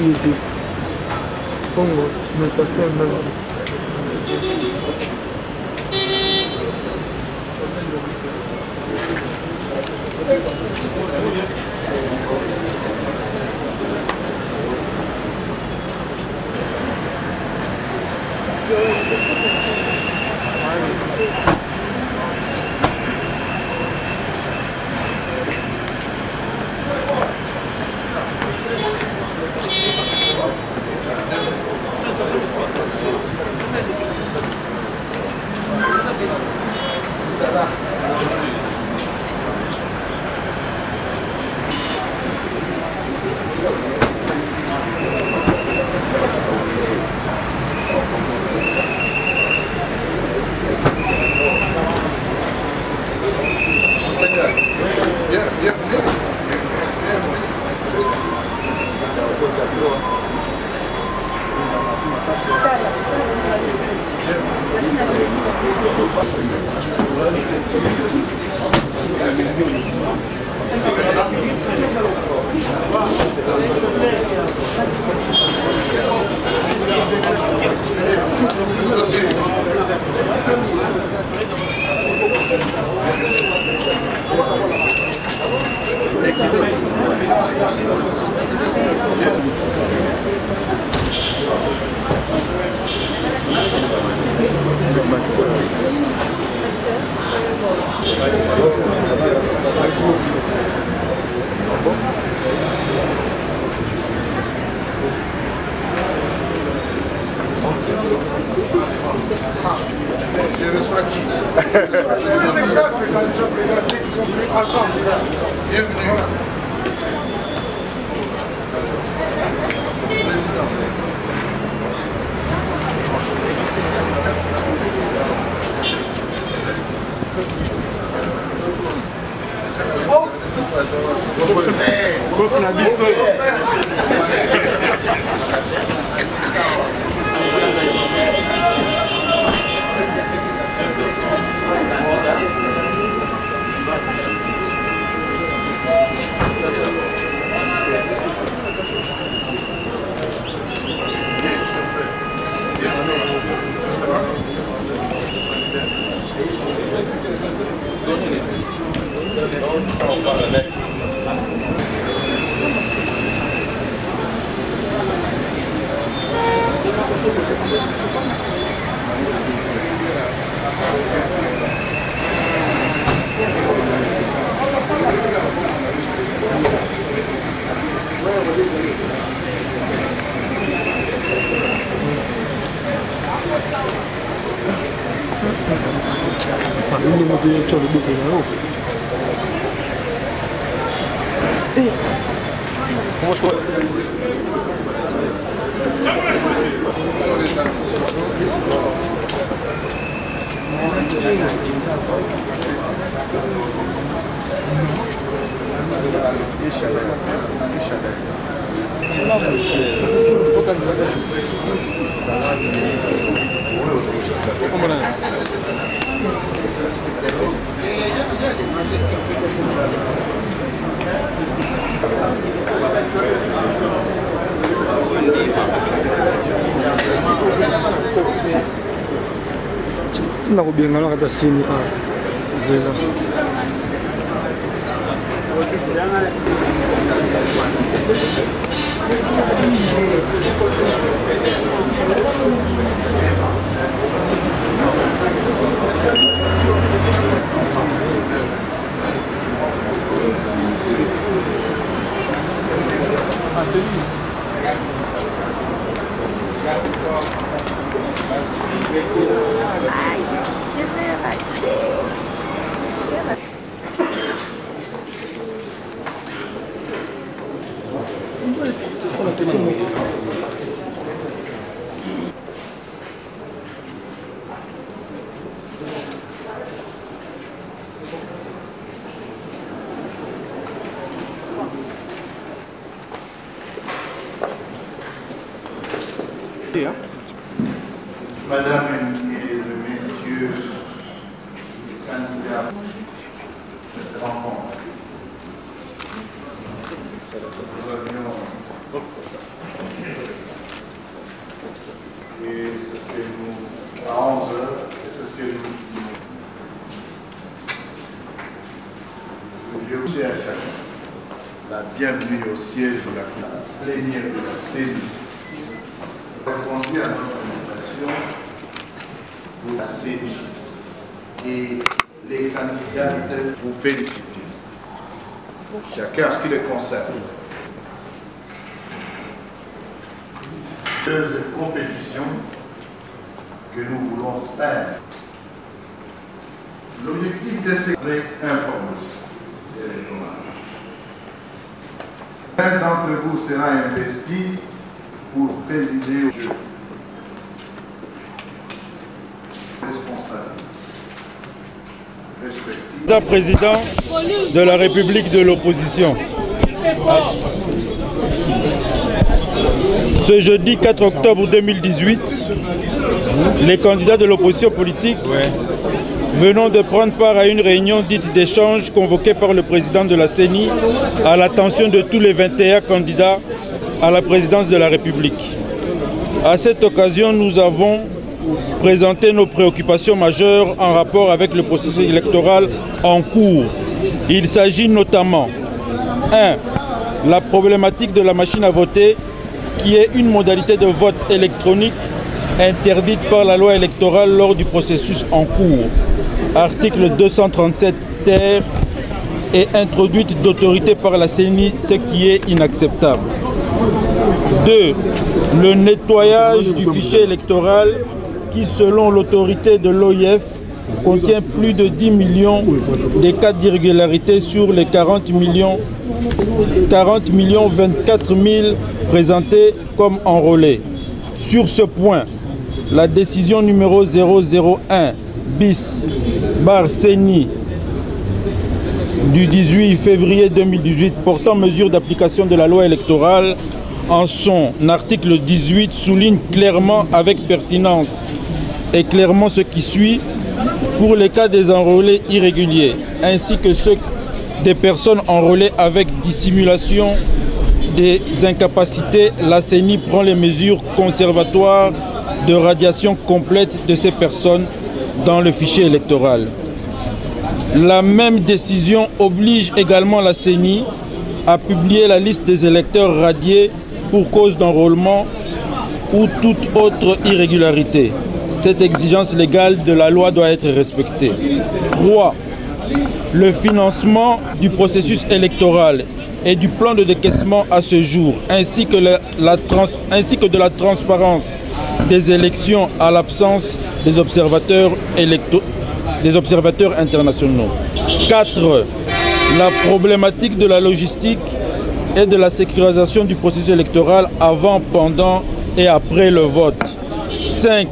YouTube. Pongo mi pastel en medio. Ini mau dia coba bikin aku. Vamos com Sina kubiangala kata sini zela. Madame et messieurs les candidats à cette rencontre, et c'est ce que nous, à 11 h, et c'est ce que nous je vous souhaite à chacun la bienvenue au siège de la plénière de la CENI. Répondu à notre invitation pour la CENI et les candidates vous féliciter. Chacun ce qui les concerne. Deux compétitions que nous voulons faire. L'objectif de ces informations électorales. Un d'entre vous sera investi pour présider au jeu. Responsable. Respectif. Président de la République de l'opposition. Ce jeudi 4 octobre 2018, les candidats de l'opposition politique venons de prendre part à une réunion dite d'échange convoquée par le président de la CENI à l'attention de tous les 21 candidats à la présidence de la République. À cette occasion, nous avons présenté nos préoccupations majeures en rapport avec le processus électoral en cours. Il s'agit notamment 1. La problématique de la machine à voter, qui est une modalité de vote électronique interdite par la loi électorale lors du processus en cours. Article 237 ter est introduite d'autorité par la CENI, ce qui est inacceptable. 2. Le nettoyage du fichier électoral qui, selon l'autorité de l'OIF, contient plus de 10 millions de cas d'irrégularité sur les 40 millions 24 000 présentés comme enrôlés. Sur ce point, la décision numéro 001 bis bar CENI du 18 février 2018 portant mesure d'application de la loi électorale en son article 18 souligne clairement avec pertinence et clairement ce qui suit pour les cas des enrôlés irréguliers ainsi que ceux des personnes enrôlées avec dissimulation des incapacités. La CENI prend les mesures conservatoires de radiation complète de ces personnes dans le fichier électoral. La même décision oblige également la CENI à publier la liste des électeurs radiés pour cause d'enrôlement ou toute autre irrégularité. Cette exigence légale de la loi doit être respectée. 3. Le financement du processus électoral et du plan de décaissement à ce jour, ainsi que de la transparence des élections à l'absence des observateurs internationaux. 4. La problématique de la logistique et de la sécurisation du processus électoral avant, pendant et après le vote. 5.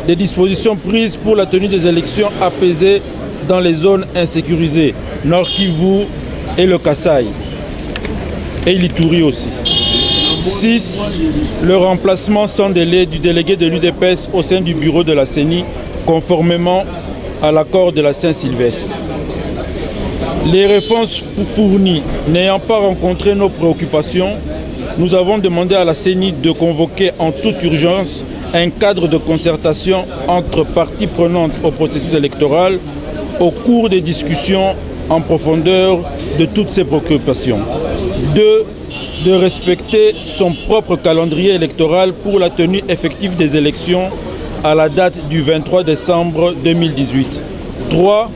Des dispositions prises pour la tenue des élections apaisées dans les zones insécurisées, Nord Kivu et le Kasaï, et l'Ituri aussi. 6. Le remplacement sans délai du délégué de l'UDPS au sein du bureau de la CENI, conformément à l'accord de la Saint-Sylvestre. Les réponses fournies n'ayant pas rencontré nos préoccupations, nous avons demandé à la CENI de convoquer en toute urgence un cadre de concertation entre parties prenantes au processus électoral au cours des discussions en profondeur de toutes ces préoccupations. 2. De respecter son propre calendrier électoral pour la tenue effective des élections à la date du 23 décembre 2018. 3.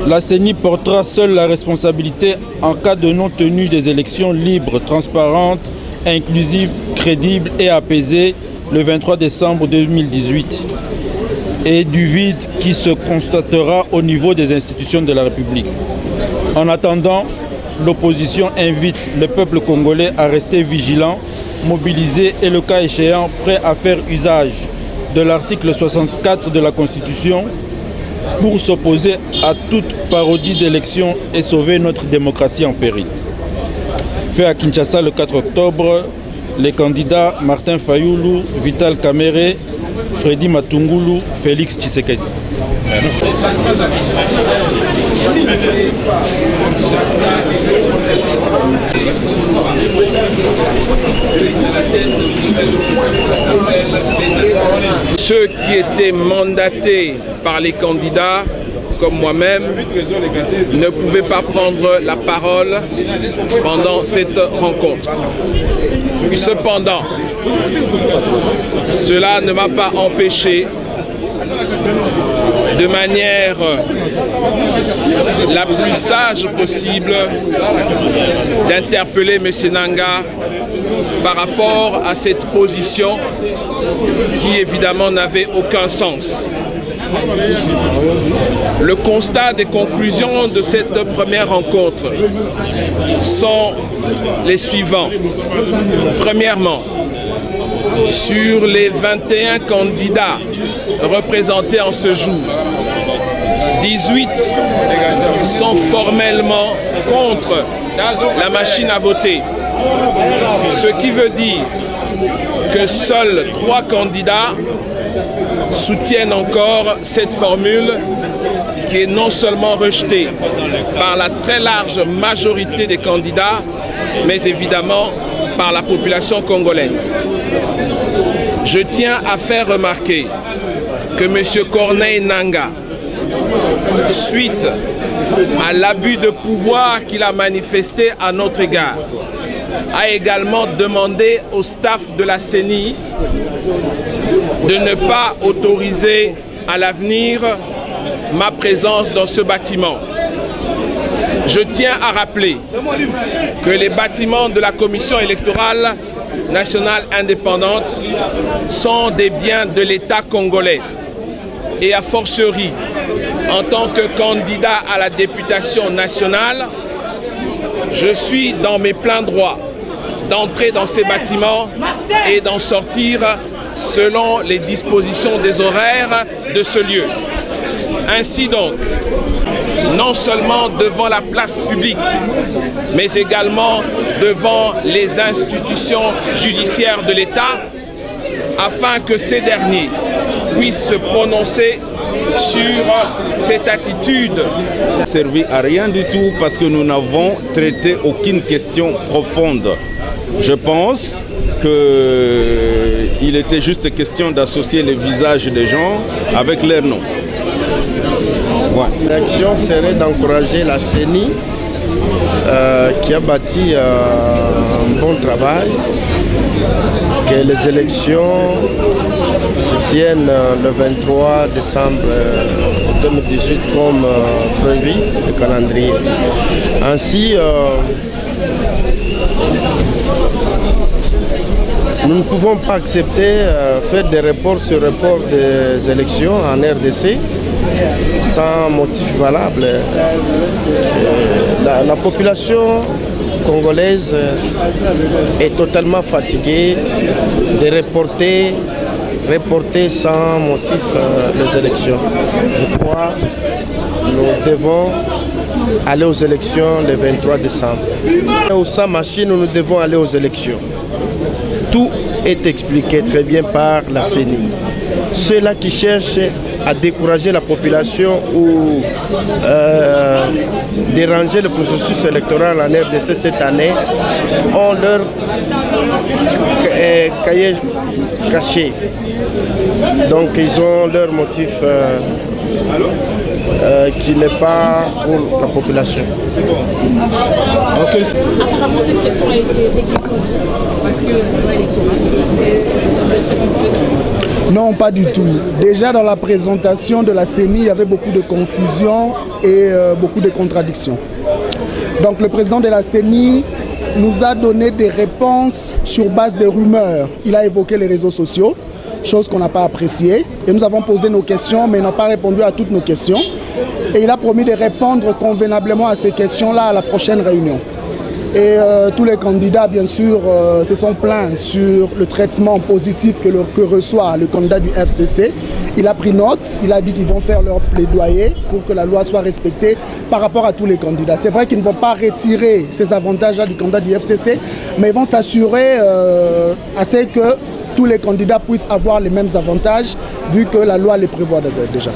La CENI portera seule la responsabilité en cas de non-tenue des élections libres, transparentes, inclusives, crédibles et apaisées le 23 décembre 2018 et du vide qui se constatera au niveau des institutions de la République. En attendant, l'opposition invite le peuple congolais à rester vigilant, mobilisé et le cas échéant prêt à faire usage de l'article 64 de la Constitution pour s'opposer à toute parodie d'élection et sauver notre démocratie en péril. Fait à Kinshasa le 4 octobre, les candidats Martin Fayoulou, Vital Kamerhe, Freddy Matungulu, Félix Tshisekedi. Ceux qui étaient mandatés par les candidats, comme moi-même, ne pouvaient pas prendre la parole pendant cette rencontre. Cependant, cela ne m'a pas empêché, de manière la plus sage possible, d'interpeller M. Nanga par rapport à cette position qui évidemment n'avait aucun sens. Le constat des conclusions de cette première rencontre sont les suivants. Premièrement, sur les 21 candidats représentés en ce jour, 18 sont formellement contre la machine à voter. Ce qui veut dire que seuls 3 candidats soutiennent encore cette formule qui est non seulement rejetée par la très large majorité des candidats, mais évidemment par la population congolaise. Je tiens à faire remarquer que M. Corneille Nanga, suite à l'abus de pouvoir qu'il a manifesté à notre égard, a également demandé au staff de la CENI de ne pas autoriser à l'avenir ma présence dans ce bâtiment. Je tiens à rappeler que les bâtiments de la Commission électorale nationale indépendante sont des biens de l'État congolais. Et a fortiori, en tant que candidat à la députation nationale, je suis dans mes pleins droits d'entrer dans ces bâtiments et d'en sortir selon les dispositions des horaires de ce lieu. Ainsi donc, non seulement devant la place publique, mais également devant les institutions judiciaires de l'État, afin que ces derniers puissent se prononcer sur cette attitude. Ça n'a servi à rien du tout parce que nous n'avons traité aucune question profonde. Je pense qu'il était juste question d'associer les visages des gens avec leur nom. La réaction serait d'encourager la CENI qui a bâti un bon travail, que les élections se tiennent le 23 décembre 2018 comme prévu, le calendrier. Ainsi, nous ne pouvons pas accepter faire des reports sur report des élections en RDC sans motif valable. La population congolaise est totalement fatiguée de reporter sans motif les élections. Je crois que nous devons aller aux élections le 23 décembre. Ou sans machine, nous devons aller aux élections. Tout est expliqué très bien par la CENI. Ceux-là qui cherchent à décourager la population ou déranger le processus électoral en RDC cette année ont leur cahier caché. Donc ils ont leur motif qui n'est pas pour la population. Apparemment, cette question a été réglée pour vous parce que le droit électoral, est-ce que vous êtes satisfait? Non, pas du tout. Déjà dans la présentation de la CENI, il y avait beaucoup de confusion et beaucoup de contradictions. Donc le président de la CENI nous a donné des réponses sur base des rumeurs. Il a évoqué les réseaux sociaux, chose qu'on n'a pas appréciée. Et nous avons posé nos questions, mais il n'a pas répondu à toutes nos questions. Et il a promis de répondre convenablement à ces questions-là à la prochaine réunion. Et tous les candidats, bien sûr, se sont plaints sur le traitement positif que reçoit le candidat du FCC. Il a pris note, il a dit qu'ils vont faire leur plaidoyer pour que la loi soit respectée par rapport à tous les candidats. C'est vrai qu'ils ne vont pas retirer ces avantages-là du candidat du FCC, mais ils vont s'assurer à ce que tous les candidats puissent avoir les mêmes avantages, vu que la loi les prévoit déjà.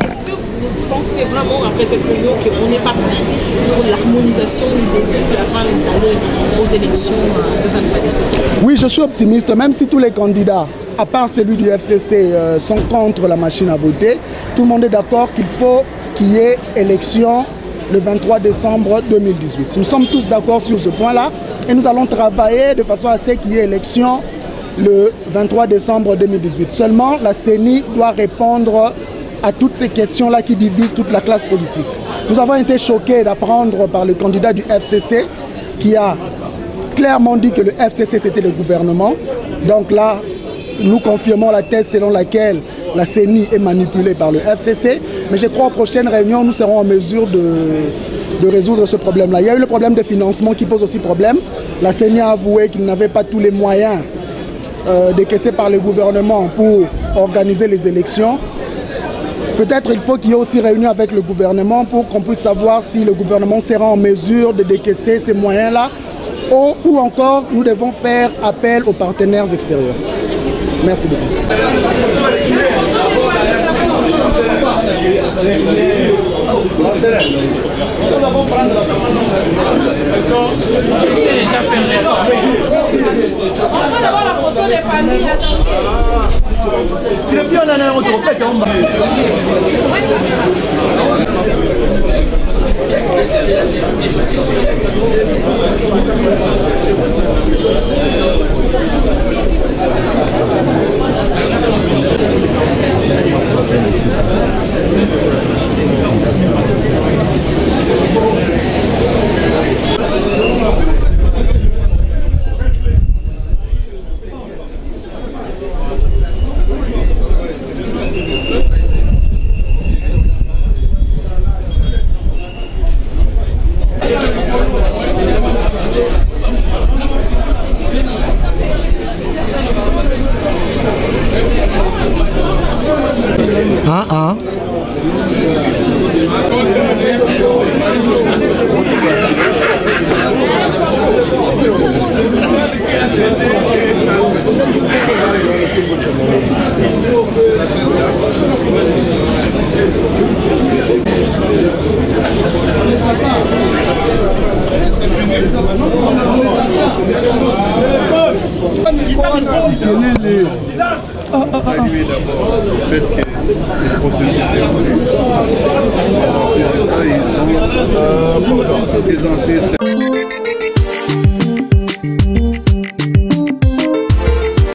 Vous pensez vraiment, après cette réunion, qu'on est parti pour l'harmonisation du début afin d'aller aux élections le 23 décembre? Oui, je suis optimiste, même si tous les candidats, à part celui du FCC, sont contre la machine à voter, tout le monde est d'accord qu'il faut qu'il y ait élection le 23 décembre 2018. Nous sommes tous d'accord sur ce point-là et nous allons travailler de façon à ce qu'il y ait élection le 23 décembre 2018. Seulement, la CENI doit répondre à toutes ces questions-là qui divisent toute la classe politique. Nous avons été choqués d'apprendre par le candidat du FCC qui a clairement dit que le FCC c'était le gouvernement. Donc là, nous confirmons la thèse selon laquelle la CENI est manipulée par le FCC. Mais je crois qu'aux prochaines réunions, nous serons en mesure de résoudre ce problème-là. Il y a eu le problème de financement qui pose aussi problème. La CENI a avoué qu'il n'avait pas tous les moyens décaissés par le gouvernement pour organiser les élections. Peut-être il faut qu'il y ait aussi réunion avec le gouvernement pour qu'on puisse savoir si le gouvernement sera en mesure de décaisser ces moyens-là ou encore nous devons faire appel aux partenaires extérieurs. Merci beaucoup. Saluer d'abord le fait que le processus est venu. Ils ont présenté